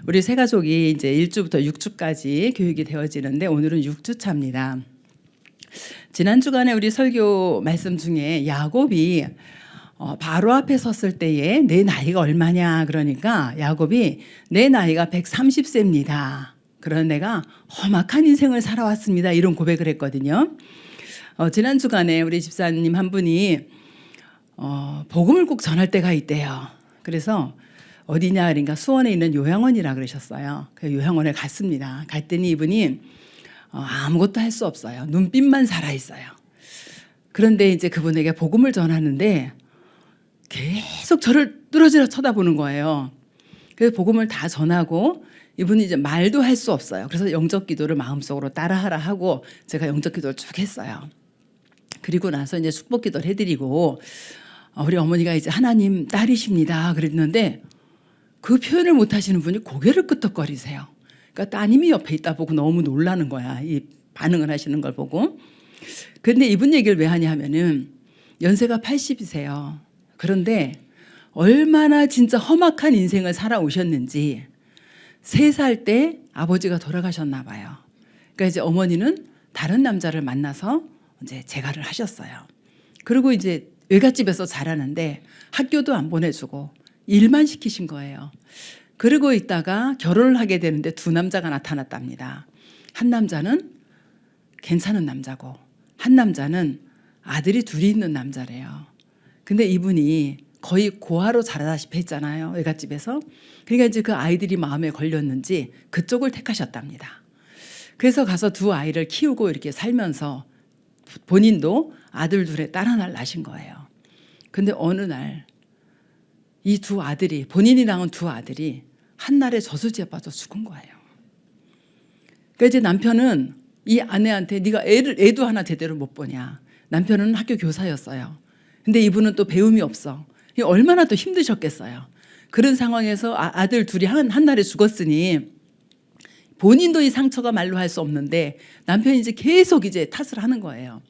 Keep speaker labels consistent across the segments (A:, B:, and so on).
A: 우리 세 가족이 이제 1주부터 6주까지 교육이 되어지는데 오늘은 6주 차입니다. 지난 주간에 우리 설교 말씀 중에 야곱이 바로 앞에 섰을 때에 내 나이가 얼마냐 그러니까 야곱이 내 나이가 130세입니다. 그런 내가 험악한 인생을 살아왔습니다. 이런 고백을 했거든요. 지난 주간에 우리 집사님 한 분이 복음을 꼭 전할 때가 있대요. 그래서 어디냐 그러니까 수원에 있는 요양원이라 그러셨어요. 그 요양원에 갔습니다. 갔더니 이분이 아무것도 할 수 없어요. 눈빛만 살아있어요. 그런데 이제 그분에게 복음을 전하는데 계속 저를 뚫어지러 쳐다보는 거예요. 그래서 복음을 다 전하고 이분이 이제 말도 할 수 없어요. 그래서 영적 기도를 마음속으로 따라하라 하고 제가 영적 기도를 쭉 했어요. 그리고 나서 이제 축복 기도를 해드리고 우리 어머니가 이제 하나님 딸이십니다 그랬는데 그 표현을 못 하시는 분이 고개를 끄덕거리세요. 그러니까 따님이 옆에 있다 보고 너무 놀라는 거야. 이 반응을 하시는 걸 보고. 그런데 이분 얘기를 왜 하냐 하면은 연세가 80이세요. 그런데 얼마나 진짜 험악한 인생을 살아오셨는지 3살 때 아버지가 돌아가셨나 봐요. 그러니까 이제 어머니는 다른 남자를 만나서 이제 재가를 하셨어요. 그리고 이제 외갓집에서 자라는데 학교도 안 보내주고 일만 시키신 거예요. 그러고 있다가 결혼을 하게 되는데 2 남자가 나타났답니다. 한 남자는 괜찮은 남자고 한 남자는 아들이 2이 있는 남자래요. 근데 이분이 거의 고아로 자라다시피 했잖아요. 외갓집에서. 그러니까 이제 그 아이들이 마음에 걸렸는지 그쪽을 택하셨답니다. 그래서 가서 2 아이를 키우고 이렇게 살면서 본인도 아들 2에 딸 1를 낳으신 거예요. 근데 어느 날 이 2 아들이 본인이 낳은 2 아들이 한날에 저수지에 빠져 죽은 거예요. 그러니까 이제 남편은 이 아내한테 네가 애도 하나 제대로 못 보냐. 남편은 학교 교사였어요. 근데 이분은 또 배움이 없어. 얼마나 또 힘드셨겠어요. 그런 상황에서 아들 2이 한날에 죽었으니 본인도 이 상처가 말로 할 수 없는데 남편이 이제 계속 이제 탓을 하는 거예요.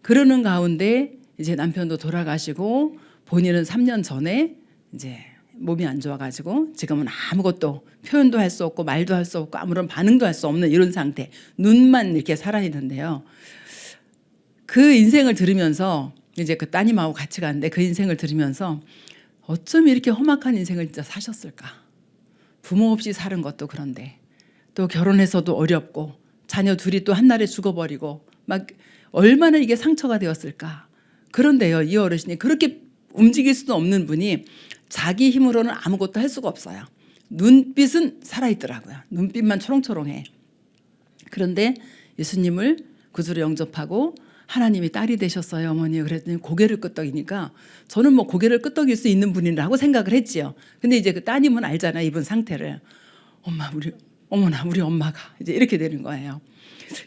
A: 그러는 가운데 이제 남편도 돌아가시고 본인은 3년 전에 이제 몸이 안 좋아가지고 지금은 아무것도 표현도 할 수 없고 말도 할 수 없고 아무런 반응도 할 수 없는 이런 상태. 눈만 이렇게 살아있는데요. 그 인생을 들으면서 이제 그 따님하고 같이 갔는데 그 인생을 들으면서 어쩜 이렇게 험악한 인생을 진짜 사셨을까. 부모 없이 사는 것도 그런데 또 결혼해서도 어렵고 자녀 2이 또 한날에 죽어버리고 막 얼마나 이게 상처가 되었을까. 그런데요, 이 어르신이 그렇게 움직일 수도 없는 분이 자기 힘으로는 아무것도 할 수가 없어요. 눈빛은 살아있더라고요. 눈빛만 초롱초롱해. 그런데 예수님을 구주로 영접하고 하나님이 딸이 되셨어요 어머니. 그랬더니 고개를 끄덕이니까 저는 뭐 고개를 끄덕일 수 있는 분이라고 생각을 했지요. 근데 이제 그 따님은 알잖아요, 이분 상태를. 어머나 우리 엄마가 이제 이렇게 되는 거예요.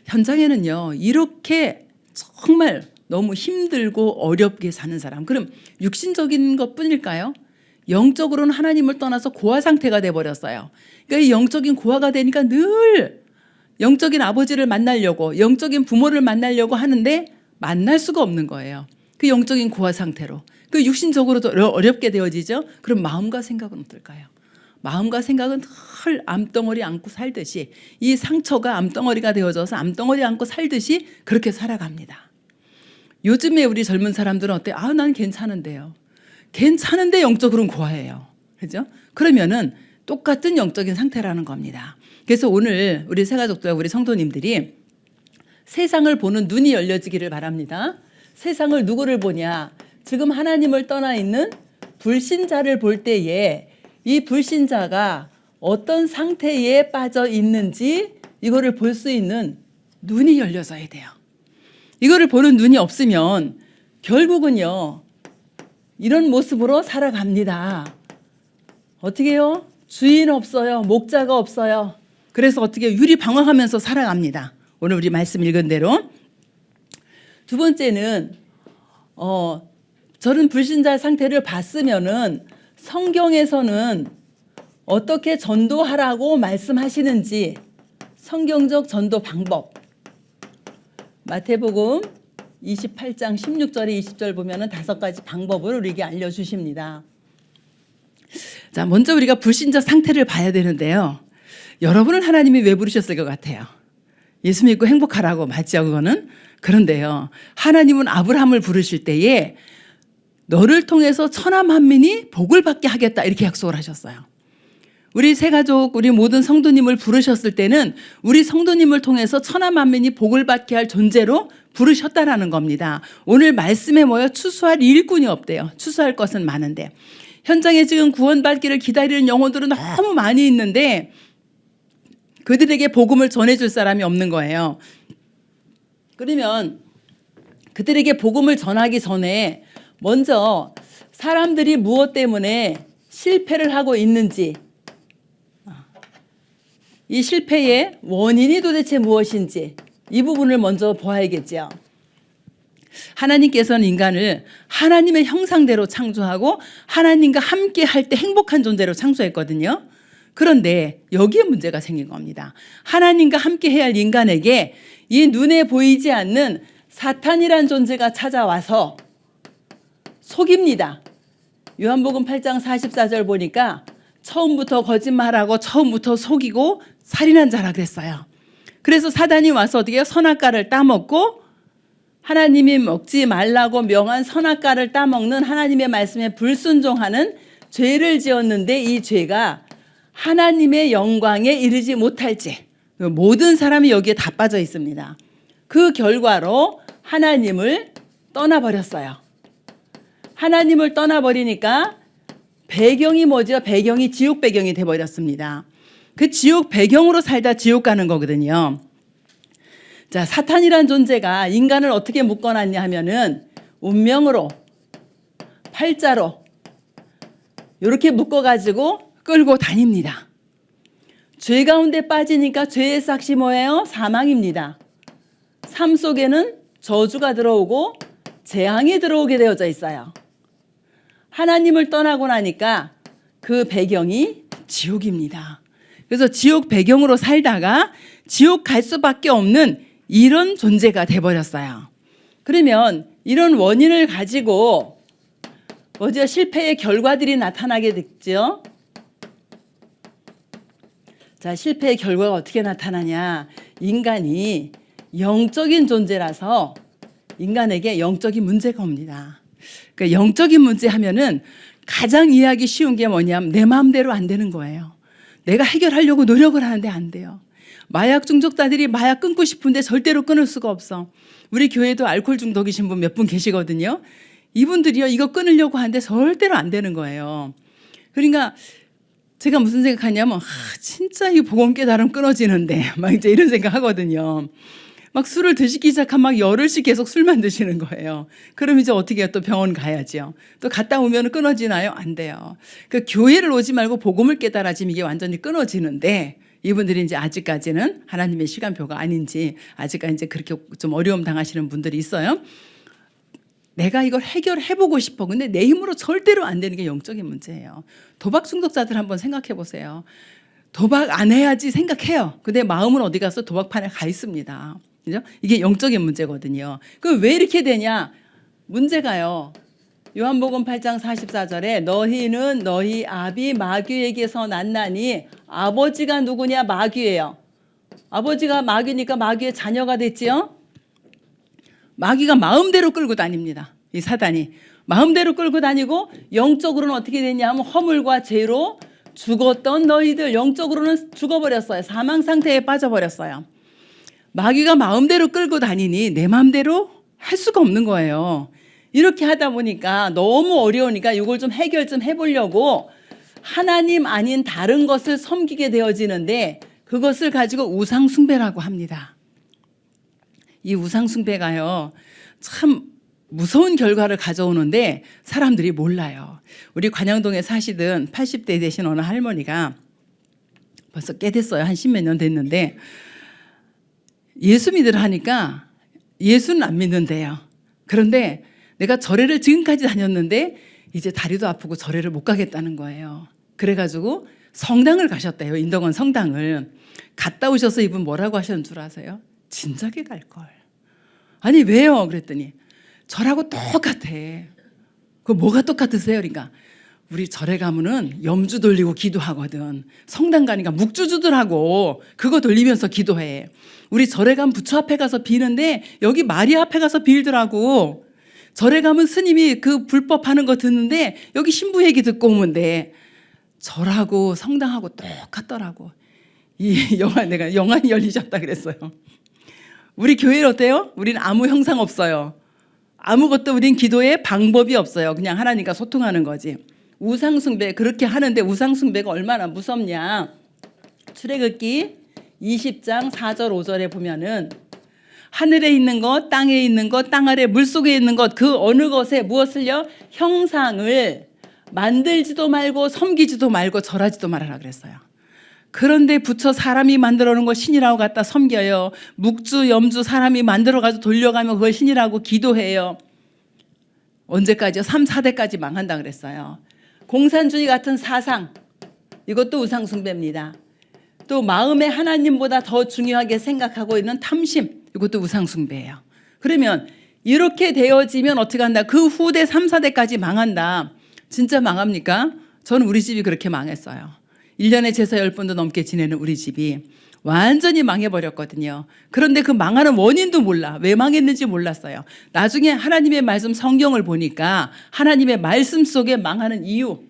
A: 현장에는요 이렇게 정말 너무 힘들고 어렵게 사는 사람, 그럼 육신적인 것뿐일까요? 영적으로는 하나님을 떠나서 고아 상태가 돼버렸어요. 그러니까 이 영적인 고아가 되니까 늘 영적인 아버지를 만나려고 영적인 부모를 만나려고 하는데 만날 수가 없는 거예요. 그 영적인 고아 상태로. 그 육신적으로도 어렵게 되어지죠. 그럼 마음과 생각은 어떨까요? 마음과 생각은 늘 암덩어리 안고 살듯이 이 상처가 암덩어리가 되어져서 암덩어리 안고 살듯이 그렇게 살아갑니다. 요즘에 우리 젊은 사람들은 어때요? 난 괜찮은데요. 괜찮은데 영적으로는 고아예요. 그죠? 그러면은 똑같은 영적인 상태라는 겁니다. 그래서 오늘 우리 새가족들, 우리 성도님들이 세상을 보는 눈이 열려지기를 바랍니다. 세상을 누구를 보냐? 지금 하나님을 떠나 있는 불신자를 볼 때에 이 불신자가 어떤 상태에 빠져 있는지 이거를 볼 수 있는 눈이 열려져야 돼요. 이거를 보는 눈이 없으면 결국은요 이런 모습으로 살아갑니다. 어떻게 해요? 주인 없어요. 목자가 없어요. 그래서 어떻게 유리방황하면서 살아갑니다. 오늘 우리 말씀 읽은 대로. 2 번째는 저런 불신자 상태를 봤으면은 성경에서는 어떻게 전도하라고 말씀하시는지 성경적 전도 방법. 마태복음 28장 16절에 20절 보면은 5가지 방법을 우리에게 알려주십니다. 자, 먼저 우리가 불신자 상태를 봐야 되는데요. 여러분은 하나님이 왜 부르셨을 것 같아요? 예수 믿고 행복하라고, 맞죠, 그거는? 그런데요, 하나님은 아브라함을 부르실 때에 너를 통해서 천하 만민이 복을 받게 하겠다, 이렇게 약속을 하셨어요. 우리 새가족, 우리 모든 성도님을 부르셨을 때는 우리 성도님을 통해서 천하 만민이 복을 받게 할 존재로 부르셨다라는 겁니다. 오늘 말씀에 뭐예요? 추수할 일꾼이 없대요. 추수할 것은 많은데. 현장에 지금 구원받기를 기다리는 영혼들은 너무 많이 있는데 그들에게 복음을 전해줄 사람이 없는 거예요. 그러면 그들에게 복음을 전하기 전에 먼저 사람들이 무엇 때문에 실패를 하고 있는지, 이 실패의 원인이 도대체 무엇인지 이 부분을 먼저 보아야겠죠. 하나님께서는 인간을 하나님의 형상대로 창조하고 하나님과 함께 할 때 행복한 존재로 창조했거든요. 그런데 여기에 문제가 생긴 겁니다. 하나님과 함께 해야 할 인간에게 이 눈에 보이지 않는 사탄이란 존재가 찾아와서 속입니다. 요한복음 8장 44절 보니까 처음부터 거짓말하고 처음부터 속이고 살인한 자라 그랬어요. 그래서 사단이 와서 어떻게 해요? 선악과를 따먹고 하나님이 먹지 말라고 명한 선악과를 따먹는 하나님의 말씀에 불순종하는 죄를 지었는데 이 죄가 하나님의 영광에 이르지 못할지 모든 사람이 여기에 다 빠져 있습니다. 그 결과로 하나님을 떠나버렸어요. 하나님을 떠나버리니까 배경이 뭐죠? 배경이 지옥 배경이 돼버렸습니다. 그 지옥 배경으로 살다 지옥 가는 거거든요. 자, 사탄이란 존재가 인간을 어떻게 묶어놨냐 하면은 운명으로, 팔자로 이렇게 묶어가지고 끌고 다닙니다. 죄 가운데 빠지니까 죄의 삭시 뭐예요? 사망입니다. 삶 속에는 저주가 들어오고 재앙이 들어오게 되어져 있어요. 하나님을 떠나고 나니까 그 배경이 지옥입니다. 그래서 지옥 배경으로 살다가 지옥 갈 수밖에 없는 이런 존재가 돼버렸어요. 그러면 이런 원인을 가지고 뭐죠? 실패의 결과들이 나타나게 됐죠. 자, 실패의 결과가 어떻게 나타나냐? 인간이 영적인 존재라서 인간에게 영적인 문제가 옵니다. 그러니까 영적인 문제 하면은 가장 이해하기 쉬운 게 뭐냐면 내 마음대로 안 되는 거예요. 내가 해결하려고 노력을 하는데 안 돼요. 마약 중독자들이 마약 끊고 싶은데 절대로 끊을 수가 없어. 우리 교회도 알코올 중독이신 분 몇 분 계시거든요. 이분들이요, 이거 끊으려고 하는데 절대로 안 되는 거예요. 그러니까 제가 무슨 생각하냐면 진짜 이 복음 깨달음 끊어지는데 막 이제 이런 생각 하거든요. 막 술을 드시기 시작하면 막 열흘씩 계속 술만 드시는 거예요. 그럼 이제 어떻게 해요? 또 병원 가야죠. 또 갔다 오면 끊어지나요? 안 돼요. 그 교회를 오지 말고 복음을 깨달아지면 이게 완전히 끊어지는데 이분들이 이제 아직까지는 하나님의 시간표가 아닌지 아직까지 이제 그렇게 좀 어려움 당하시는 분들이 있어요. 내가 이걸 해결해보고 싶어. 근데 내 힘으로 절대로 안 되는 게 영적인 문제예요. 도박 중독자들 한번 생각해 보세요. 도박 안 해야지 생각해요. 근데 마음은 어디 가서 도박판에 가 있습니다. 그죠? 이게 영적인 문제거든요. 그럼 왜 이렇게 되냐? 문제가요. 요한복음 8장 44절에 너희는 너희 아비 마귀에게서 났나니 아버지가 누구냐? 마귀예요. 아버지가 마귀니까 마귀의 자녀가 됐지요. 마귀가 마음대로 끌고 다닙니다. 이 사단이 마음대로 끌고 다니고 영적으로는 어떻게 됐냐 하면 허물과 죄로 죽었던 너희들 영적으로는 죽어버렸어요. 사망 상태에 빠져버렸어요. 마귀가 마음대로 끌고 다니니 내 마음대로 할 수가 없는 거예요. 이렇게 하다 보니까 너무 어려우니까 이걸 좀 해결 좀 해보려고 하나님 아닌 다른 것을 섬기게 되어지는데 그것을 가지고 우상숭배라고 합니다. 이 우상숭배가요, 참 무서운 결과를 가져오는데 사람들이 몰라요. 우리 관양동에 사시던 80대 되신 어느 할머니가 벌써 꽤 됐어요. 한 10몇 년 됐는데 예수 믿으라 하니까 예수는 안 믿는데요. 그런데 내가 절에를 지금까지 다녔는데 이제 다리도 아프고 절에를 못 가겠다는 거예요. 그래가지고 성당을 가셨대요. 인덕원 성당을. 갔다 오셔서 이분 뭐라고 하셨는 줄 아세요? 진작에 갈걸. 아니 왜요? 그랬더니 저라고 똑같아. 그 뭐가 똑같으세요? 그러니까 우리 절에 가면은 염주 돌리고 기도하거든. 성당 가니까 묵주주들하고 그거 돌리면서 기도해. 우리 절에 가면 부처 앞에 가서 비는데 여기 마리아 앞에 가서 빌더라고. 절에 가면 스님이 그 불법 하는 거 듣는데 여기 신부 얘기 듣고 오면 돼. 절하고 성당하고 똑같더라고. 내가 영안이 열리셨다 그랬어요. 우리 교회는 어때요? 우리는 아무 형상 없어요. 아무것도 우린 기도에 방법이 없어요. 그냥 하나님과 소통하는 거지. 우상숭배 그렇게 하는데 우상숭배가 얼마나 무섭냐. 출애굽기 20장 4절 5절에 보면은 하늘에 있는 것, 땅에 있는 것, 땅 아래 물속에 있는 것 그 어느 것에 무엇을요? 형상을 만들지도 말고 섬기지도 말고 절하지도 말아라 그랬어요. 그런데 부처 사람이 만들어 놓은 거 신이라고 갖다 섬겨요. 묵주, 염주 사람이 만들어가지고 돌려가면 그걸 신이라고 기도해요. 언제까지요? 3, 4대까지 망한다 그랬어요. 공산주의 같은 사상 이것도 우상숭배입니다. 또 마음에 하나님보다 더 중요하게 생각하고 있는 탐심 이것도 우상숭배예요. 그러면 이렇게 되어지면 어떻게 한다? 그 후대 3, 4대까지 망한다. 진짜 망합니까? 저는 우리 집이 그렇게 망했어요. 1년에 제사 10번도 넘게 지내는 우리 집이 완전히 망해버렸거든요. 그런데 그 망하는 원인도 몰라. 왜 망했는지 몰랐어요. 나중에 하나님의 말씀 성경을 보니까 하나님의 말씀 속에 망하는 이유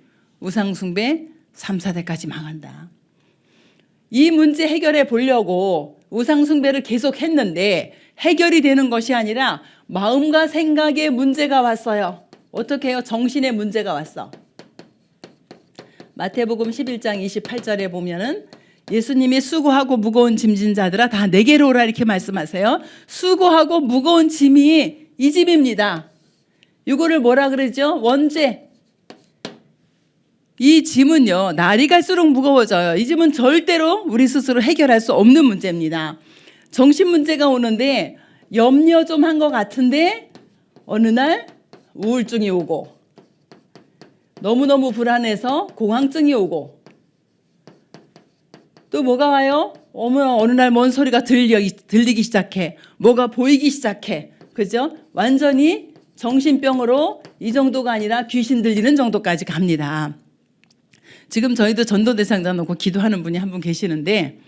A: 우상숭배 3, 4대까지 망한다. 이 문제 해결해 보려고 우상숭배를 계속 했는데 해결이 되는 것이 아니라 마음과 생각에 문제가 왔어요. 어떻게 해요? 정신에 문제가 왔어. 마태복음 11장 28절에 보면은 예수님이 수고하고 무거운 짐진 자들아 다 내게로 오라 이렇게 말씀하세요. 수고하고 무거운 짐이 이 짐입니다. 이거를 뭐라 그러죠? 원죄. 이 짐은요 날이 갈수록 무거워져요. 이 짐은 절대로 우리 스스로 해결할 수 없는 문제입니다. 정신 문제가 오는데 염려 좀 한 것 같은데 어느 날 우울증이 오고 너무너무 불안해서 공황증이 오고 또 뭐가 와요? 어느 날 뭔 소리가 들리기 시작해. 뭐가 보이기 시작해. 그죠? 완전히 정신병으로 이 정도가 아니라 귀신 들리는 정도까지 갑니다. 지금 저희도 전도대상자 놓고 기도하는 분이 한 분 계시는데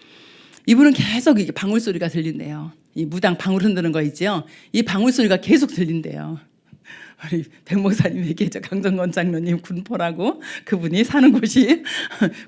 A: 이분은 계속 이게 방울 소리가 들린대요. 이 무당 방울 흔드는 거 있죠? 이 방울 소리가 계속 들린대요. 우리 백 목사님에게 강정건 장로님 군포라고 그분이 사는 곳이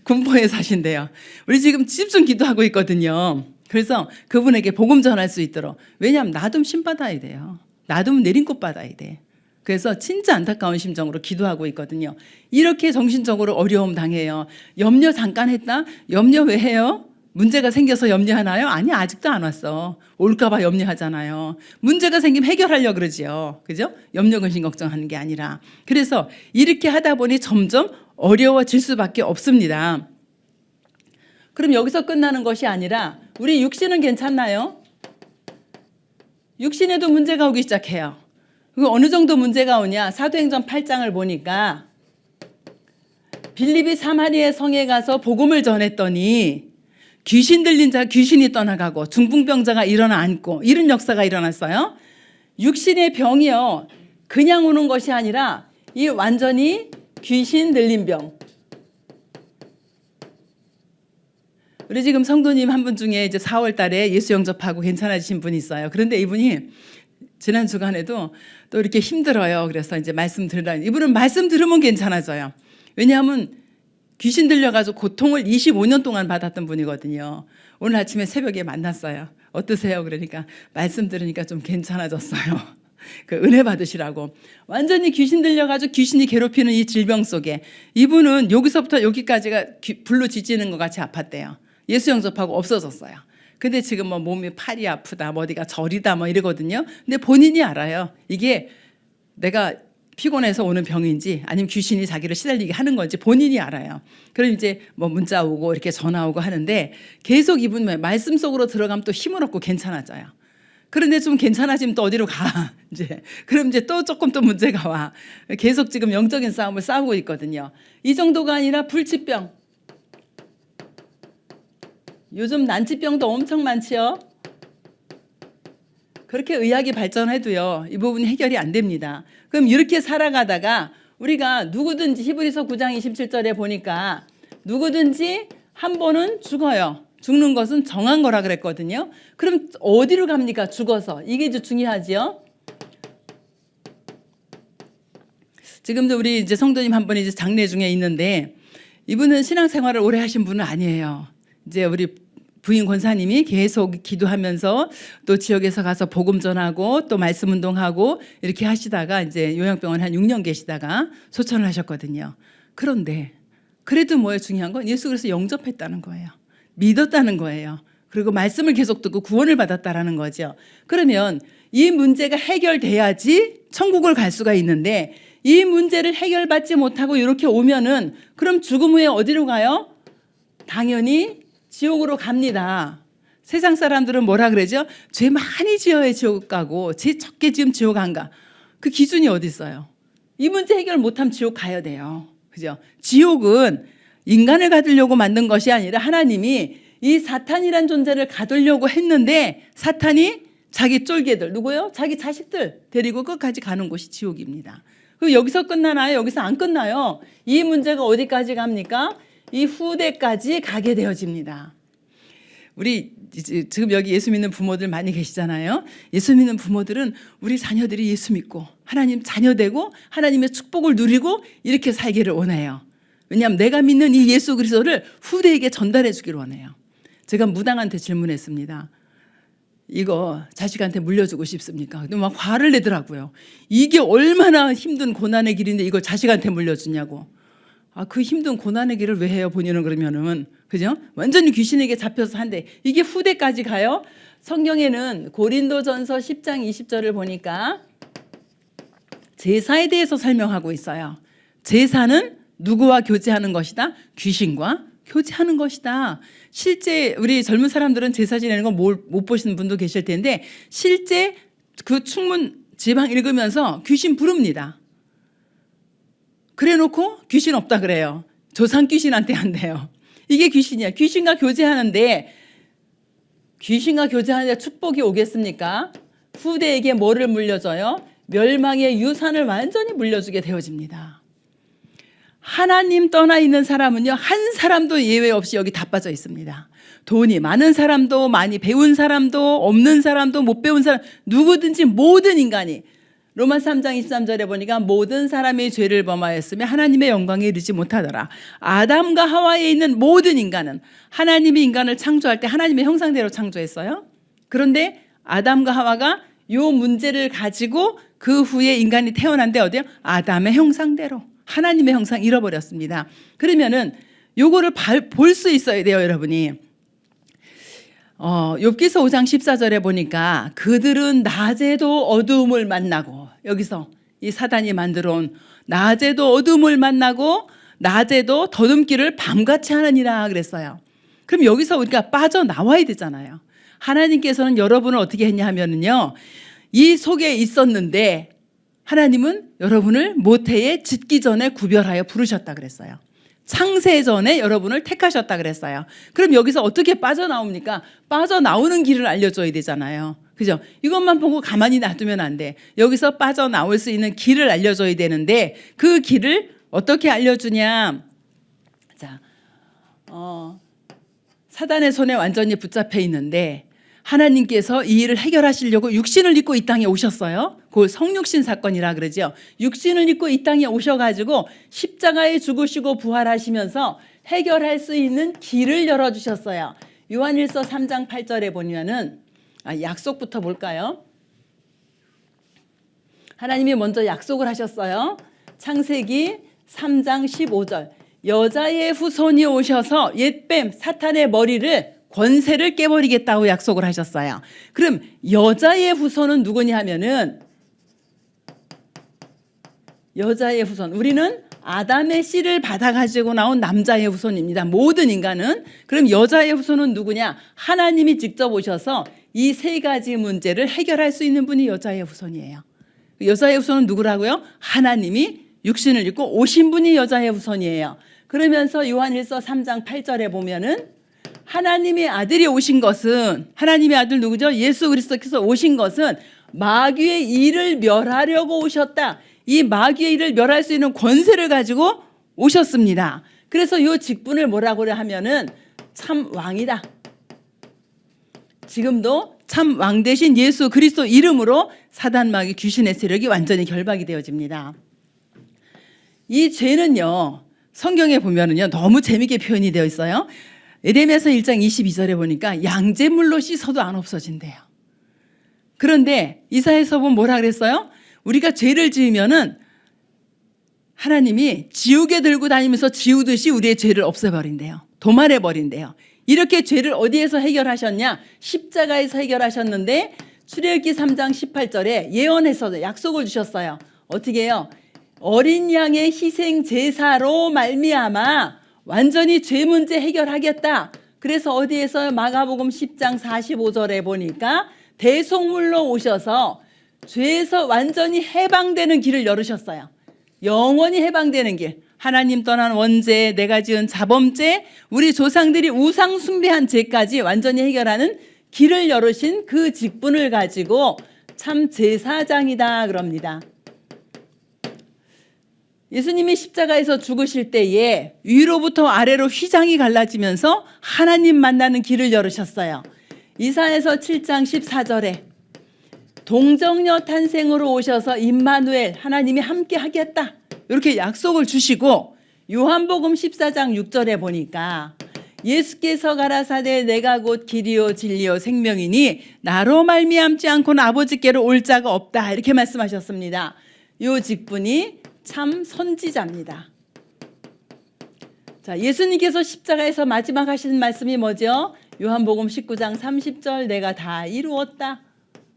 A: 군포에 사신대요. 우리 지금 집중 기도하고 있거든요. 그래서 그분에게 복음 전할 수 있도록. 왜냐하면 놔두면 신 받아야 돼요. 놔두면 내린꽃 받아야 돼. 그래서 진짜 안타까운 심정으로 기도하고 있거든요. 이렇게 정신적으로 어려움 당해요. 염려 잠깐 했다? 염려 왜 해요? 문제가 생겨서 염려하나요? 아니 아직도 안 왔어. 올까봐 염려하잖아요. 문제가 생기면 해결하려고 그러지요. 그죠? 염려 근심 걱정하는 게 아니라. 그래서 이렇게 하다 보니 점점 어려워질 수밖에 없습니다. 그럼 여기서 끝나는 것이 아니라 우리 육신은 괜찮나요? 육신에도 문제가 오기 시작해요. 그 어느 정도 문제가 오냐? 사도행전 8장을 보니까 빌립이 사마리아 성에 가서 복음을 전했더니 귀신 들린 자 귀신이 떠나가고 중풍병자가 일어나 앉고 이런 역사가 일어났어요. 육신의 병이요 그냥 오는 것이 아니라 이 완전히 귀신 들린 병. 우리 지금 성도님 한 분 중에 이제 4월 달에 예수 영접하고 괜찮아지신 분이 있어요. 그런데 이분이 지난 주간에도 또 이렇게 힘들어요. 그래서 이제 말씀 들으라. 이분은 말씀 들으면 괜찮아져요. 왜냐하면 귀신 들려가지고 고통을 25년 동안 받았던 분이거든요. 오늘 아침에 새벽에 만났어요. 어떠세요? 그러니까 말씀 들으니까 좀 괜찮아졌어요. 그 은혜 받으시라고. 완전히 귀신 들려가지고 귀신이 괴롭히는 이 질병 속에 이분은 여기서부터 여기까지가 불로 지지는 것 같이 아팠대요. 예수 영접하고 없어졌어요. 근데 지금 뭐 몸이 팔이 아프다, 뭐 어디가 저리다 뭐 이러거든요. 근데 본인이 알아요. 이게 내가 피곤해서 오는 병인지 아니면 귀신이 자기를 시달리게 하는 건지 본인이 알아요. 그럼 이제 뭐 문자 오고 이렇게 전화 오고 하는데 계속 이분 말씀 속으로 들어가면 또 힘을 얻고 괜찮아져요. 그런데 좀 괜찮아지면 또 어디로 가. 이제 그럼 이제 또 조금 또 문제가 와. 계속 지금 영적인 싸움을 싸우고 있거든요. 이 정도가 아니라 불치병. 요즘 난치병도 엄청 많지요. 그렇게 의학이 발전해도요 이 부분이 해결이 안 됩니다. 그럼 이렇게 살아가다가 우리가 누구든지 히브리서 9장 27절에 보니까 누구든지 한 번은 죽어요. 죽는 것은 정한 거라 그랬거든요. 그럼 어디로 갑니까? 죽어서. 이게 이제 중요하지요. 지금도 우리 이제 성도님 한 분이 이제 장례 중에 있는데 이분은 신앙생활을 오래 하신 분은 아니에요. 이제 우리 부인 권사님이 계속 기도하면서 또 지역에서 가서 복음 전하고 또 말씀 운동하고 이렇게 하시다가 이제 요양병원 한 6년 계시다가 소천을 하셨거든요. 그런데 그래도 뭐예요? 중요한 건 예수 그리스도 영접했다는 거예요. 믿었다는 거예요. 그리고 말씀을 계속 듣고 구원을 받았다라는 거죠. 그러면 이 문제가 해결돼야지 천국을 갈 수가 있는데 이 문제를 해결받지 못하고 이렇게 오면은 그럼 죽음 후에 어디로 가요? 당연히 지옥으로 갑니다. 세상 사람들은 뭐라 그러죠? 죄 많이 지어야 지옥 가고 죄 적게 지으면 지옥 안 가. 그 기준이 어디 있어요? 이 문제 해결 못하면 지옥 가야 돼요. 그죠? 지옥은 인간을 가두려고 만든 것이 아니라 하나님이 이 사탄이란 존재를 가두려고 했는데 사탄이 자기 쫄개들 누구요? 자기 자식들 데리고 끝까지 가는 곳이 지옥입니다. 그럼 여기서 끝나나요? 여기서 안 끝나요. 이 문제가 어디까지 갑니까? 이 후대까지 가게 되어집니다. 우리 지금 여기 예수 믿는 부모들 많이 계시잖아요. 예수 믿는 부모들은 우리 자녀들이 예수 믿고 하나님 자녀 되고 하나님의 축복을 누리고 이렇게 살기를 원해요. 왜냐하면 내가 믿는 이 예수 그리스도를 후대에게 전달해 주기를 원해요. 제가 무당한테 질문했습니다. 이거 자식한테 물려주고 싶습니까? 근데 막 화를 내더라고요. 이게 얼마나 힘든 고난의 길인데 이걸 자식한테 물려주냐고. 아, 그 힘든 고난의 길을 왜 해요? 본인은 그러면은. 그죠? 완전히 귀신에게 잡혀서 한데 이게 후대까지 가요? 성경에는 고린도전서 10장 20절을 보니까 제사에 대해서 설명하고 있어요. 제사는 누구와 교제하는 것이다? 귀신과 교제하는 것이다. 실제 우리 젊은 사람들은 제사 지내는 거 못 보시는 분도 계실 텐데 실제 그 충문 지방 읽으면서 귀신 부릅니다. 그래 놓고 귀신 없다 그래요. 조상 귀신한테 한대요. 이게 귀신이야. 귀신과 교제하는데 축복이 오겠습니까? 후대에게 뭐를 물려줘요? 멸망의 유산을 완전히 물려주게 되어집니다. 하나님 떠나 있는 사람은요, 한 사람도 예외 없이 여기 다 빠져 있습니다. 돈이 많은 사람도, 많이 배운 사람도, 없는 사람도, 못 배운 사람, 누구든지 모든 인간이 로마서 3장 23절에 보니까 모든 사람이 죄를 범하였으며 하나님의 영광에 이르지 못하더라. 아담과 하와에 있는 모든 인간은 하나님이 인간을 창조할 때 하나님의 형상대로 창조했어요. 그런데 아담과 하와가 이 문제를 가지고 그 후에 인간이 태어난데 어디요? 아담의 형상대로. 하나님의 형상 잃어버렸습니다. 그러면은 요거를 볼 수 있어야 돼요, 여러분이. 욥기서 5장 14절에 보니까 그들은 낮에도 어두움을 만나고, 여기서 이 사단이 만들어 온 낮에도 어두움을 만나고 낮에도 더듬기를 밤같이 하느니라 그랬어요. 그럼 여기서 우리가 빠져나와야 되잖아요. 하나님께서는 여러분을 어떻게 했냐 하면은요, 이 속에 있었는데 하나님은 여러분을 모태에 짓기 전에 구별하여 부르셨다 그랬어요. 창세 전에 여러분을 택하셨다 그랬어요. 그럼 여기서 어떻게 빠져나옵니까? 빠져나오는 길을 알려줘야 되잖아요. 그죠? 이것만 보고 가만히 놔두면 안 돼. 여기서 빠져나올 수 있는 길을 알려줘야 되는데 그 길을 어떻게 알려주냐? 자, 사단의 손에 완전히 붙잡혀 있는데 하나님께서 이 일을 해결하시려고 육신을 입고 이 땅에 오셨어요. 그 성육신 사건이라 그러죠. 육신을 입고 이 땅에 오셔가지고 십자가에 죽으시고 부활하시면서 해결할 수 있는 길을 열어주셨어요. 요한일서 3장 8절에 보면은 약속부터 볼까요? 하나님이 먼저 약속을 하셨어요. 창세기 3장 15절 여자의 후손이 오셔서 옛뱀 사탄의 머리를 권세를 깨버리겠다고 약속을 하셨어요. 그럼 여자의 후손은 누구냐 하면은 여자의 후손, 우리는 아담의 씨를 받아가지고 나온 남자의 후손입니다. 모든 인간은. 그럼 여자의 후손은 누구냐? 하나님이 직접 오셔서 이 세 가지 문제를 해결할 수 있는 분이 여자의 후손이에요. 여자의 후손은 누구라고요? 하나님이 육신을 입고 오신 분이 여자의 후손이에요. 그러면서 요한일서 3장 8절에 보면은 하나님의 아들이 오신 것은, 하나님의 아들 누구죠? 예수 그리스도께서 오신 것은 마귀의 일을 멸하려고 오셨다. 이 마귀의 일을 멸할 수 있는 권세를 가지고 오셨습니다. 그래서 이 직분을 뭐라고 하면은 참 왕이다. 지금도 참 왕 대신 예수 그리스도 이름으로 사단 마귀 귀신의 세력이 완전히 결박이 되어집니다. 이 죄는요, 성경에 보면은요 너무 재미있게 표현이 되어 있어요. 에레미야서 1장 22절에 보니까 양잿물로 씻어도 안 없어진대요. 그런데 이사야서 보면 뭐라 그랬어요? 우리가 죄를 지으면은 하나님이 지우개 들고 다니면서 지우듯이 우리의 죄를 없애버린대요. 도말해버린대요. 이렇게 죄를 어디에서 해결하셨냐? 십자가에서 해결하셨는데 출애굽기 3장 18절에 예언해서 약속을 주셨어요. 어떻게 해요? 어린 양의 희생 제사로 말미암아 완전히 죄 문제 해결하겠다. 그래서 어디에서 마가복음 10장 45절에 보니까 대속물로 오셔서 죄에서 완전히 해방되는 길을 열으셨어요. 영원히 해방되는 길. 하나님 떠난 원죄, 내가 지은 자범죄, 우리 조상들이 우상 숭배한 죄까지 완전히 해결하는 길을 열으신 그 직분을 가지고 참 제사장이다 그럽니다. 예수님이 십자가에서 죽으실 때에 위로부터 아래로 휘장이 갈라지면서 하나님 만나는 길을 열으셨어요. 이사야서 7장 14절에 동정녀 탄생으로 오셔서 임마누엘 하나님이 함께 하겠다 이렇게 약속을 주시고, 요한복음 14장 6절에 보니까 예수께서 가라사대 내가 곧 길이요 진리요 생명이니 나로 말미암지 않고는 아버지께로 올 자가 없다 이렇게 말씀하셨습니다. 이 직분이 참 선지자입니다. 자, 예수님께서 십자가에서 마지막 하신 말씀이 뭐죠? 요한복음 19장 30절 내가 다 이루었다.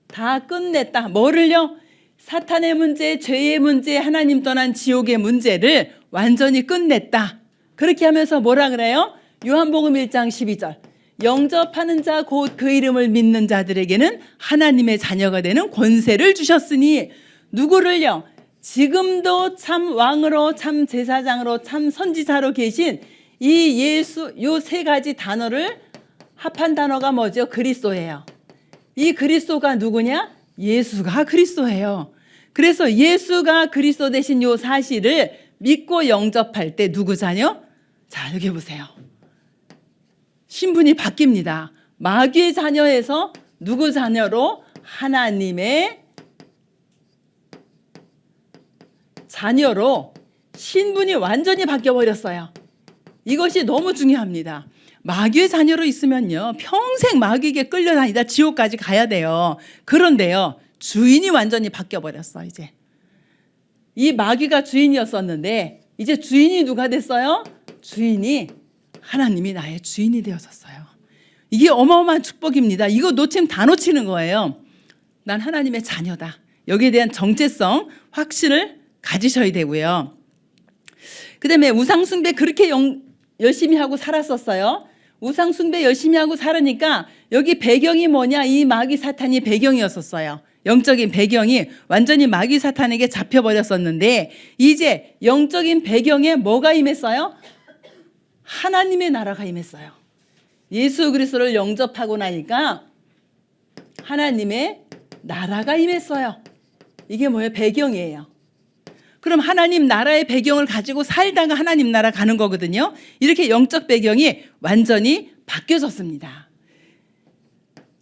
A: 다 끝냈다. 뭐를요? 사탄의 문제, 죄의 문제, 하나님 떠난 지옥의 문제를 완전히 끝냈다. 그렇게 하면서 뭐라 그래요? 요한복음 1장 12절 영접하는 자 곧 그 이름을 믿는 자들에게는 하나님의 자녀가 되는 권세를 주셨으니 누구를요? 지금도 참 왕으로 참 제사장으로 참 선지자로 계신 이 예수 요 세 가지 단어를 합한 단어가 뭐죠? 그리스도예요. 이 그리스도가 누구냐? 예수가 그리스도예요. 그래서 예수가 그리스도 되신 요 사실을 믿고 영접할 때 누구 자녀? 자, 여기 보세요. 신분이 바뀝니다. 마귀의 자녀에서 누구 자녀로? 하나님의 자녀로 신분이 완전히 바뀌어버렸어요. 이것이 너무 중요합니다. 마귀의 자녀로 있으면요 평생 마귀에게 끌려다니다 지옥까지 가야 돼요. 그런데요 주인이 완전히 바뀌어버렸어. 이제 이 마귀가 주인이었었는데 이제 주인이 누가 됐어요? 주인이 하나님이 나의 주인이 되었었어요. 이게 어마어마한 축복입니다. 이거 놓치면 다 놓치는 거예요. 난 하나님의 자녀다. 여기에 대한 정체성 확신을 가지셔야 되고요. 그 다음에 우상숭배 그렇게 열심히 하고 살았었어요. 우상숭배 열심히 하고 살으니까 여기 배경이 뭐냐? 이 마귀 사탄이 배경이었었어요. 영적인 배경이 완전히 마귀 사탄에게 잡혀버렸었는데 이제 영적인 배경에 뭐가 임했어요? 하나님의 나라가 임했어요. 예수 그리스도를 영접하고 나니까 하나님의 나라가 임했어요. 이게 뭐예요? 배경이에요. 그럼 하나님 나라의 배경을 가지고 살다가 하나님 나라 가는 거거든요. 이렇게 영적 배경이 완전히 바뀌어졌습니다.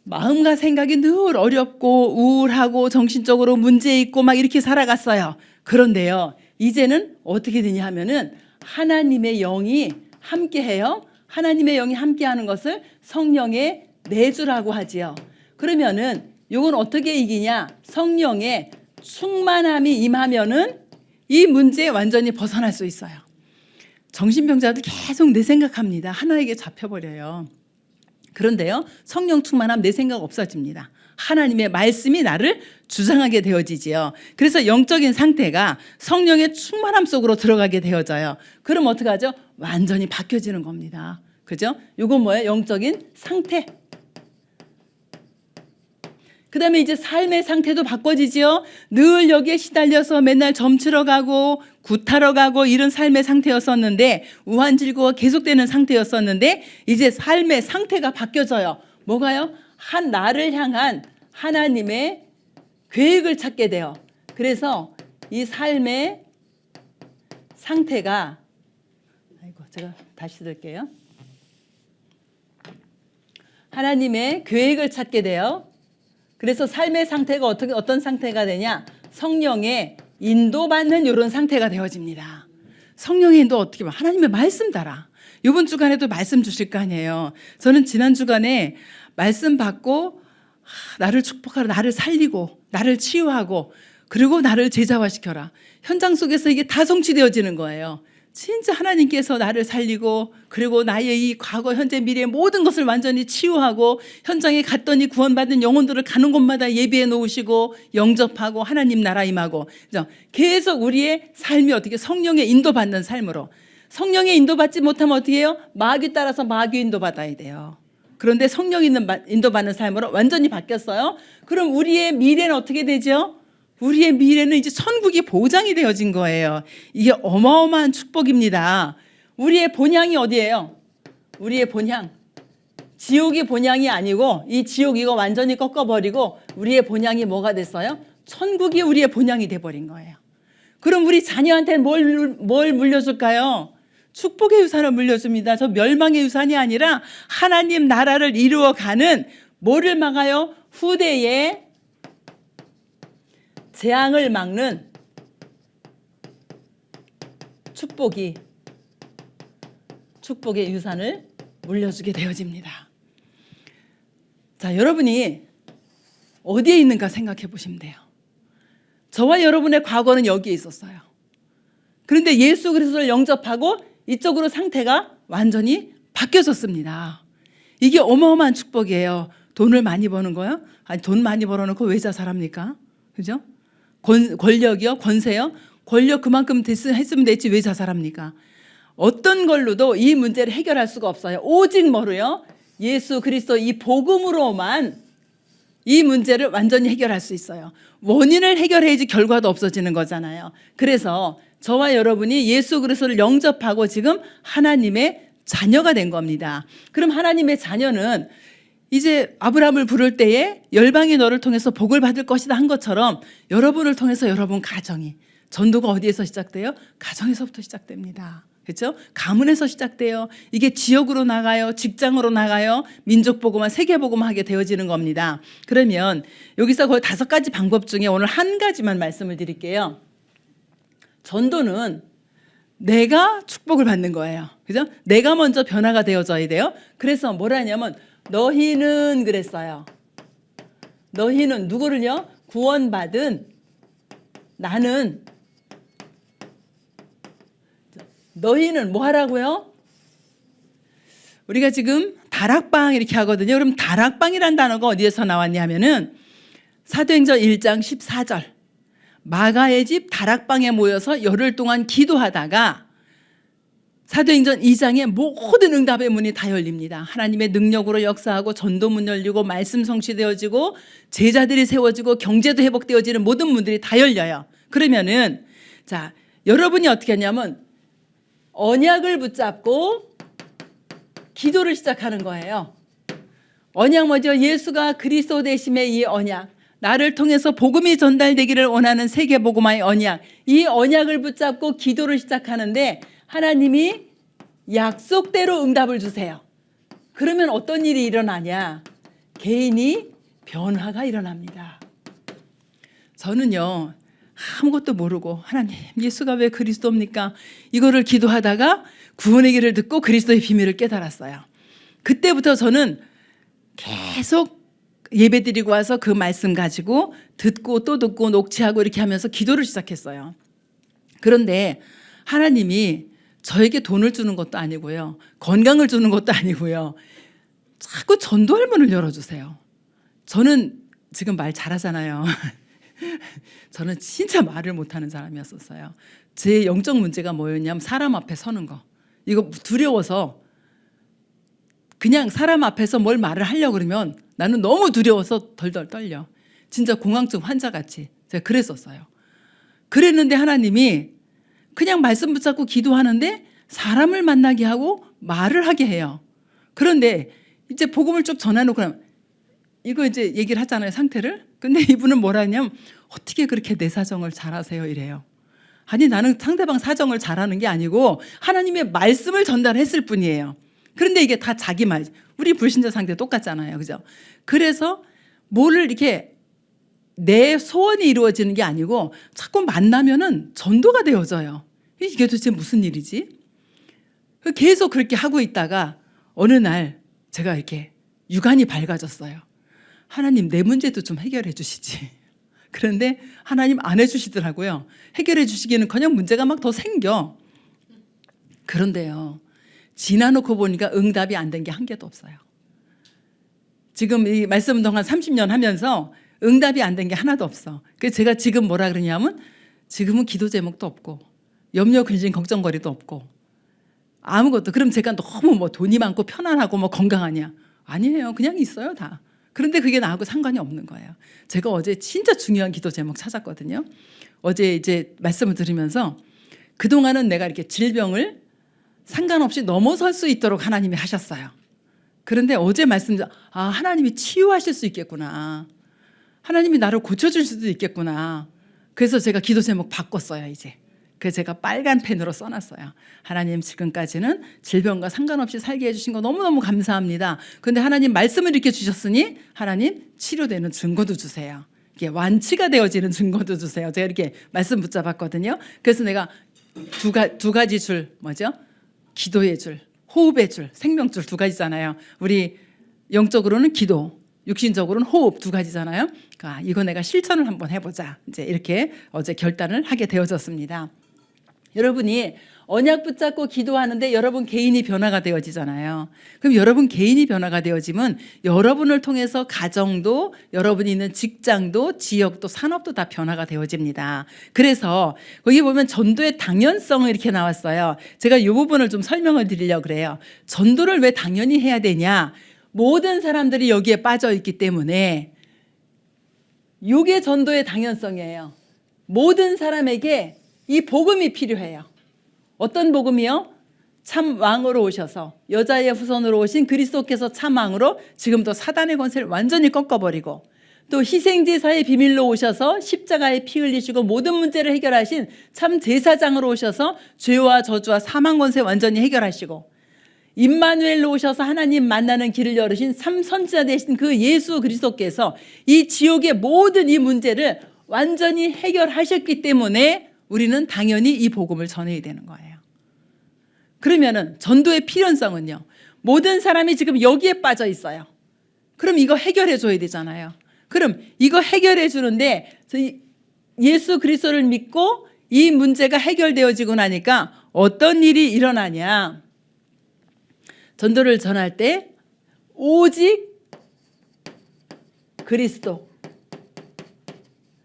A: 마음과 생각이 늘 어렵고 우울하고 정신적으로 문제 있고 막 이렇게 살아갔어요. 그런데요, 이제는 어떻게 되냐 하면은 하나님의 영이 함께해요. 하나님의 영이 함께하는 것을 성령의 내주라고 하지요. 그러면은 이건 어떻게 이기냐? 성령의 충만함이 임하면은 이 문제에 완전히 벗어날 수 있어요. 정신병자도 계속 내 생각합니다. 하나에게 잡혀버려요. 그런데요, 성령 충만하면 내 생각 없어집니다. 하나님의 말씀이 나를 주장하게 되어지지요. 그래서 영적인 상태가 성령의 충만함 속으로 들어가게 되어져요. 그럼 어떻게 하죠? 완전히 바뀌어지는 겁니다. 그죠? 이건 뭐예요? 영적인 상태. 그 다음에 이제 삶의 상태도 바꿔지지요. 늘 여기에 시달려서 맨날 점치러 가고 구타러 가고 이런 삶의 상태였었는데, 우환질고가 계속되는 상태였었는데 이제 삶의 상태가 바뀌어져요. 뭐가요? 나를 향한 하나님의 계획을 찾게 돼요. 그래서 이 삶의 상태가, 아이고 제가 다시 들게요. 하나님의 계획을 찾게 돼요. 그래서 삶의 상태가 어떤 상태가 되냐? 성령의 인도받는 이런 상태가 되어집니다. 성령의 인도 어떻게 봐? 하나님의 말씀 따라. 이번 주간에도 말씀 주실 거 아니에요. 저는 지난 주간에 말씀 받고 나를 축복하라, 나를 살리고, 나를 치유하고, 그리고 나를 제자화시켜라. 현장 속에서 이게 다 성취되어지는 거예요. 진짜 하나님께서 나를 살리고, 그리고 나의 이 과거, 현재, 미래의 모든 것을 완전히 치유하고, 현장에 갔더니 구원받은 영혼들을 가는 곳마다 예비해 놓으시고, 영접하고, 하나님 나라 임하고, 계속 우리의 삶이 어떻게 성령의 인도받는 삶으로. 성령의 인도받지 못하면 어떻게 해요? 마귀 따라서 마귀 인도받아야 돼요. 그런데 성령 인도받는 삶으로 완전히 바뀌었어요. 그럼 우리의 미래는 어떻게 되죠? 우리의 미래는 이제 천국이 보장이 되어진 거예요. 이게 어마어마한 축복입니다. 우리의 본향이 어디예요? 우리의 본향. 지옥이 본향이 아니고 이 지옥 이거 완전히 꺾어버리고 우리의 본향이 뭐가 됐어요? 천국이 우리의 본향이 돼버린 거예요. 그럼 우리 자녀한테는 뭘 물려줄까요? 축복의 유산을 물려줍니다. 저 멸망의 유산이 아니라 하나님 나라를 이루어가는 뭐를 막아요? 후대의 재앙을 막는 축복의 유산을 물려주게 되어집니다. 자, 여러분이 어디에 있는가 생각해 보시면 돼요. 저와 여러분의 과거는 여기에 있었어요. 그런데 예수 그리스도를 영접하고 이쪽으로 상태가 완전히 바뀌어졌습니다. 이게 어마어마한 축복이에요. 돈을 많이 버는 거요? 아니, 돈 많이 벌어놓고 왜 자살합니까? 그죠? 권력이요? 권세요? 권력 그만큼 했으면 됐지 왜 자살합니까? 어떤 걸로도 이 문제를 해결할 수가 없어요. 오직 뭐로요? 예수 그리스도 이 복음으로만 이 문제를 완전히 해결할 수 있어요. 원인을 해결해야지 결과도 없어지는 거잖아요. 그래서 저와 여러분이 예수 그리스도를 영접하고 지금 하나님의 자녀가 된 겁니다. 그럼 하나님의 자녀는 이제 아브라함을 부를 때에 열방이 너를 통해서 복을 받을 것이다 한 것처럼 여러분을 통해서 여러분 가정이, 전도가 어디에서 시작돼요? 가정에서부터 시작됩니다. 그렇죠? 가문에서 시작돼요. 이게 지역으로 나가요. 직장으로 나가요. 민족복음화, 세계복음화 하게 되어지는 겁니다. 그러면 여기서 거의 5가지 방법 중에 오늘 한 가지만 말씀을 드릴게요. 전도는 내가 축복을 받는 거예요. 그죠? 내가 먼저 변화가 되어져야 돼요. 그래서 뭐라 하냐면 너희는 그랬어요. 너희는 누구를요? 구원받은 나는. 너희는 뭐 하라고요? 우리가 지금 다락방 이렇게 하거든요. 그럼 다락방이란 단어가 어디에서 나왔냐면은 사도행전 1장 14절. 마가의 집 다락방에 모여서 열흘 동안 기도하다가 사도행전 2장에 모든 응답의 문이 다 열립니다. 하나님의 능력으로 역사하고 전도문 열리고 말씀 성취되어지고 제자들이 세워지고 경제도 회복되어지는 모든 문들이 다 열려요. 그러면은 자, 여러분이 어떻게 하냐면 언약을 붙잡고 기도를 시작하는 거예요. 언약 뭐죠? 예수가 그리스도 되심의 이 언약, 나를 통해서 복음이 전달되기를 원하는 세계복음화의 언약, 이 언약을 붙잡고 기도를 시작하는데 하나님이 약속대로 응답을 주세요. 그러면 어떤 일이 일어나냐? 개인이 변화가 일어납니다. 저는요, 아무것도 모르고 하나님 예수가 왜 그리스도입니까? 이거를 기도하다가 구원의 길을 듣고 그리스도의 비밀을 깨달았어요. 그때부터 저는 계속 예배드리고 와서 그 말씀 가지고 듣고 또 듣고 녹취하고 이렇게 하면서 기도를 시작했어요. 그런데 하나님이 저에게 돈을 주는 것도 아니고요, 건강을 주는 것도 아니고요, 자꾸 전도할 문을 열어주세요. 저는 지금 말 잘하잖아요. 저는 진짜 말을 못하는 사람이었었어요. 제 영적 문제가 뭐였냐면 사람 앞에 서는 거. 이거 두려워서 그냥 사람 앞에서 뭘 말을 하려고 그러면 나는 너무 두려워서 덜덜 떨려. 진짜 공황증 환자같이 제가 그랬었어요. 그랬는데 하나님이 그냥 말씀 붙잡고 기도하는데 사람을 만나게 하고 말을 하게 해요. 그런데 이제 복음을 쭉 전해놓고 나면 이거 이제 얘기를 하잖아요, 상태를. 근데 이분은 뭐라 하냐면 어떻게 그렇게 내 사정을 잘 아세요? 이래요. 아니 나는 상대방 사정을 잘하는 게 아니고 하나님의 말씀을 전달했을 뿐이에요. 그런데 이게 다 자기 말. 우리 불신자 상대 똑같잖아요. 그죠? 그래서 뭐를 이렇게 내 소원이 이루어지는 게 아니고 자꾸 만나면은 전도가 되어져요. 이게 도대체 무슨 일이지? 계속 그렇게 하고 있다가 어느 날 제가 이렇게 유관이 밝아졌어요. 하나님 내 문제도 좀 해결해 주시지. 그런데 하나님 안 해주시더라고요. 해결해 주시기는커녕 문제가 막 더 생겨. 그런데요, 지나놓고 보니까 응답이 안 된 게 한 개도 없어요. 지금 이 말씀 동안 30년 하면서 응답이 안 된 게 하나도 없어. 그래서 제가 지금 뭐라 그러냐면 지금은 기도 제목도 없고 염려 근심 걱정거리도 없고 아무것도. 그럼 제가 너무 뭐 돈이 많고 편안하고 뭐 건강하냐? 아니에요. 그냥 있어요 다. 그런데 그게 나하고 상관이 없는 거예요. 제가 어제 진짜 중요한 기도 제목 찾았거든요. 어제 이제 말씀을 들으면서 그동안은 내가 이렇게 질병을 상관없이 넘어설 수 있도록 하나님이 하셨어요. 그런데 어제 말씀, 하나님이 치유하실 수 있겠구나. 하나님이 나를 고쳐줄 수도 있겠구나. 그래서 제가 기도 제목 바꿨어요, 이제. 그래서 제가 빨간 펜으로 써놨어요. 하나님 지금까지는 질병과 상관없이 살게 해주신 거 너무너무 감사합니다. 그런데 하나님 말씀을 이렇게 주셨으니 하나님 치료되는 증거도 주세요. 이게 완치가 되어지는 증거도 주세요. 제가 이렇게 말씀 붙잡았거든요. 그래서 내가 두 가지 줄, 뭐죠? 기도의 줄, 호흡의 줄, 생명줄 두 가지잖아요. 우리 영적으로는 기도, 육신적으로는 호흡 두 가지잖아요. 그러니까 이거 내가 실천을 한번 해보자. 이제 이렇게 어제 결단을 하게 되어졌습니다. 여러분이 언약 붙잡고 기도하는데 여러분 개인이 변화가 되어지잖아요. 그럼 여러분 개인이 변화가 되어지면 여러분을 통해서 가정도, 여러분이 있는 직장도, 지역도, 산업도 다 변화가 되어집니다. 그래서 거기 보면 전도의 당연성을 이렇게 나왔어요. 제가 이 부분을 좀 설명을 드리려고 그래요. 전도를 왜 당연히 해야 되냐? 모든 사람들이 여기에 빠져 있기 때문에 이게 전도의 당연성이에요. 모든 사람에게 이 복음이 필요해요. 어떤 복음이요? 참 왕으로 오셔서 여자의 후손으로 오신 그리스도께서 참 왕으로 지금도 사단의 권세를 완전히 꺾어버리고 또 희생제사의 비밀로 오셔서 십자가에 피 흘리시고 모든 문제를 해결하신 참 제사장으로 오셔서 죄와 저주와 사망 권세 완전히 해결하시고 임마누엘로 오셔서 하나님 만나는 길을 열으신 참 선지자 되신 그 예수 그리스도께서 이 지옥의 모든 이 문제를 완전히 해결하셨기 때문에 우리는 당연히 이 복음을 전해야 되는 거예요. 그러면은 전도의 필연성은요, 모든 사람이 지금 여기에 빠져 있어요. 그럼 이거 해결해 줘야 되잖아요. 그럼 이거 해결해 주는데 예수 그리스도를 믿고 이 문제가 해결되어지고 나니까 어떤 일이 일어나냐? 전도를 전할 때 오직 그리스도.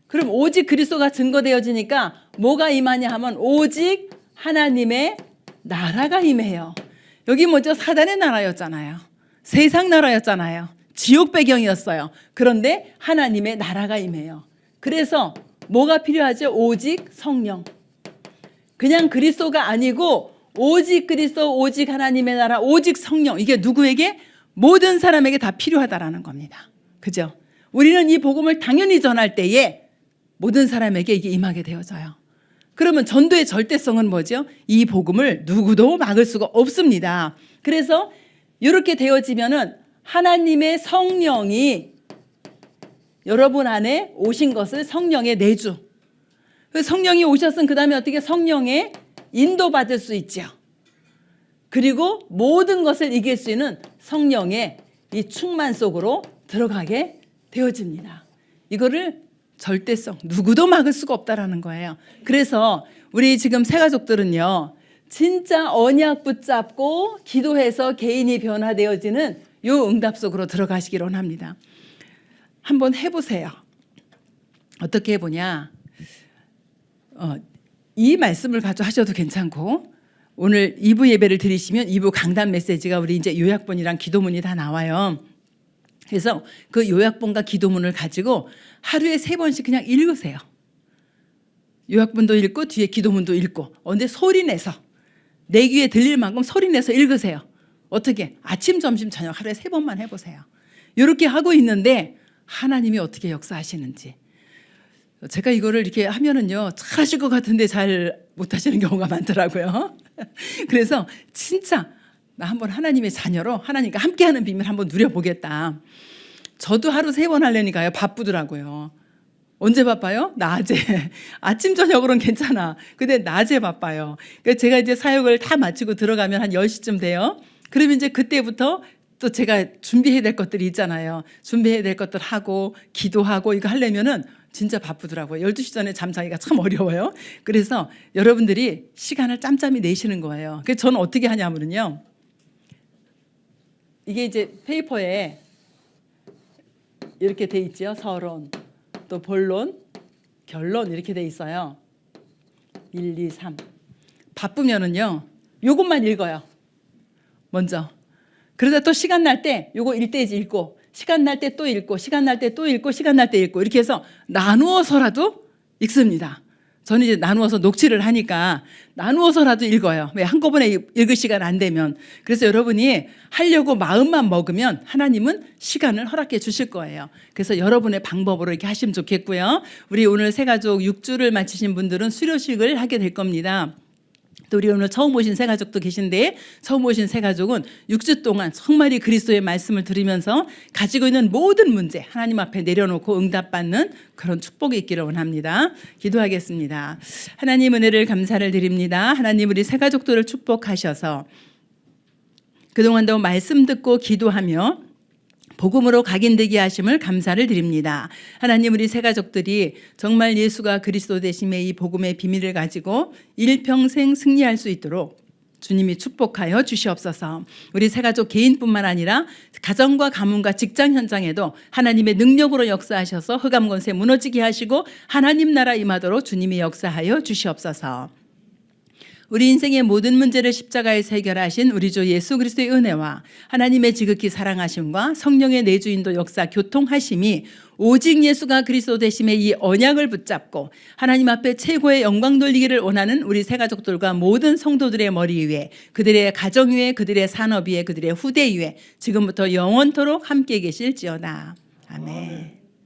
A: 그럼 오직 그리스도가 증거되어지니까 뭐가 임하냐 하면 오직 하나님의 나라가 임해요. 여기 먼저 사단의 나라였잖아요. 세상 나라였잖아요. 지옥 배경이었어요. 그런데 하나님의 나라가 임해요. 그래서 뭐가 필요하죠? 오직 성령. 그냥 그리스도가 아니고 오직 그리스도, 오직 하나님의 나라, 오직 성령. 이게 누구에게? 모든 사람에게 다 필요하다라는 겁니다. 그죠? 우리는 이 복음을 당연히 전할 때에 모든 사람에게 이게 임하게 되어져요. 그러면 전도의 절대성은 뭐죠? 이 복음을 누구도 막을 수가 없습니다. 그래서 이렇게 되어지면은 하나님의 성령이 여러분 안에 오신 것을 성령의 내주. 성령이 오셨으면 그 다음에 어떻게 성령의 인도받을 수 있죠. 그리고 모든 것을 이길 수 있는 성령의 이 충만 속으로 들어가게 되어집니다. 이거를 절대성, 누구도 막을 수가 없다라는 거예요. 그래서 우리 지금 새가족들은요, 진짜 언약 붙잡고 기도해서 개인이 변화되어지는 이 응답 속으로 들어가시기를 원합니다. 한번 해보세요. 어떻게 해보냐? 이 말씀을 가지고 하셔도 괜찮고, 오늘 2부 예배를 드리시면 2부 강단 메시지가 우리 이제 요약본이랑 기도문이 다 나와요. 그래서 그 요약본과 기도문을 가지고 하루에 3번씩 그냥 읽으세요. 요약본도 읽고 뒤에 기도문도 읽고. 근데 소리 내서 내 귀에 들릴 만큼 소리 내서 읽으세요. 어떻게? 아침, 점심, 저녁 하루에 3번만 해보세요. 이렇게 하고 있는데 하나님이 어떻게 역사하시는지. 제가 이거를 이렇게 하면은요 잘하실 것 같은데 잘 못하시는 경우가 많더라고요. 그래서 진짜 나 한번 하나님의 자녀로 하나님과 함께하는 비밀 한번 누려보겠다. 저도 하루 3번 하려니까요 바쁘더라고요. 언제 바빠요? 낮에. 아침 저녁으로는 괜찮아. 근데 낮에 바빠요. 그러니까 제가 이제 사역을 다 마치고 들어가면 한 10시쯤 돼요. 그러면 이제 그때부터 또 제가 준비해야 될 것들이 있잖아요. 준비해야 될 것들 하고 기도하고 이거 하려면은 진짜 바쁘더라고요. 12시 전에 잠자기가 참 어려워요. 그래서 여러분들이 시간을 짬짬이 내시는 거예요. 그래서 저는 어떻게 하냐면요. 이게 이제 페이퍼에 이렇게 돼 있죠. 서론, 또 본론, 결론 이렇게 돼 있어요. 1, 2, 3. 바쁘면은요. 요것만 읽어요. 먼저. 그러다 또 시간 날 때 요거 1대지 읽고 시간 날 때 또 읽고 시간 날 때 또 읽고 시간 날 때 읽고 이렇게 해서 나누어서라도 읽습니다. 저는 이제 나누어서 녹취를 하니까 나누어서라도 읽어요. 왜 한꺼번에 읽을 시간 안 되면. 그래서 여러분이 하려고 마음만 먹으면 하나님은 시간을 허락해 주실 거예요. 그래서 여러분의 방법으로 이렇게 하시면 좋겠고요. 우리 오늘 새가족 6주를 마치신 분들은 수료식을 하게 될 겁니다. 또 우리 오늘 처음 오신 새가족도 계신데 처음 오신 새가족은 6주 동안 정말 이 그리스도의 말씀을 들으면서 가지고 있는 모든 문제 하나님 앞에 내려놓고 응답받는 그런 축복이 있기를 원합니다. 기도하겠습니다. 하나님 은혜를 감사를 드립니다. 하나님 우리 새가족들을 축복하셔서 그동안도 말씀 듣고 기도하며 복음으로 각인되게 하심을 감사를 드립니다. 하나님 우리 새가족들이 정말 예수가 그리스도 되심의 이 복음의 비밀을 가지고 일평생 승리할 수 있도록 주님이 축복하여 주시옵소서. 우리 새가족 개인뿐만 아니라 가정과 가문과 직장 현장에도 하나님의 능력으로 역사하셔서 흑암 권세 무너지게 하시고 하나님 나라 임하도록 주님이 역사하여 주시옵소서. 우리 인생의 모든 문제를 십자가에서 해결하신 우리 주 예수 그리스도의 은혜와 하나님의 지극히 사랑하심과 성령의 내주인도 역사 교통하심이 오직 예수가 그리스도 되심의 이 언약을 붙잡고 하나님 앞에 최고의 영광 돌리기를 원하는 우리 새가족들과 모든 성도들의 머리 위에 그들의 가정 위에 그들의 산업 위에 그들의 후대 위에 지금부터 영원토록 함께 계실지어다. 아멘.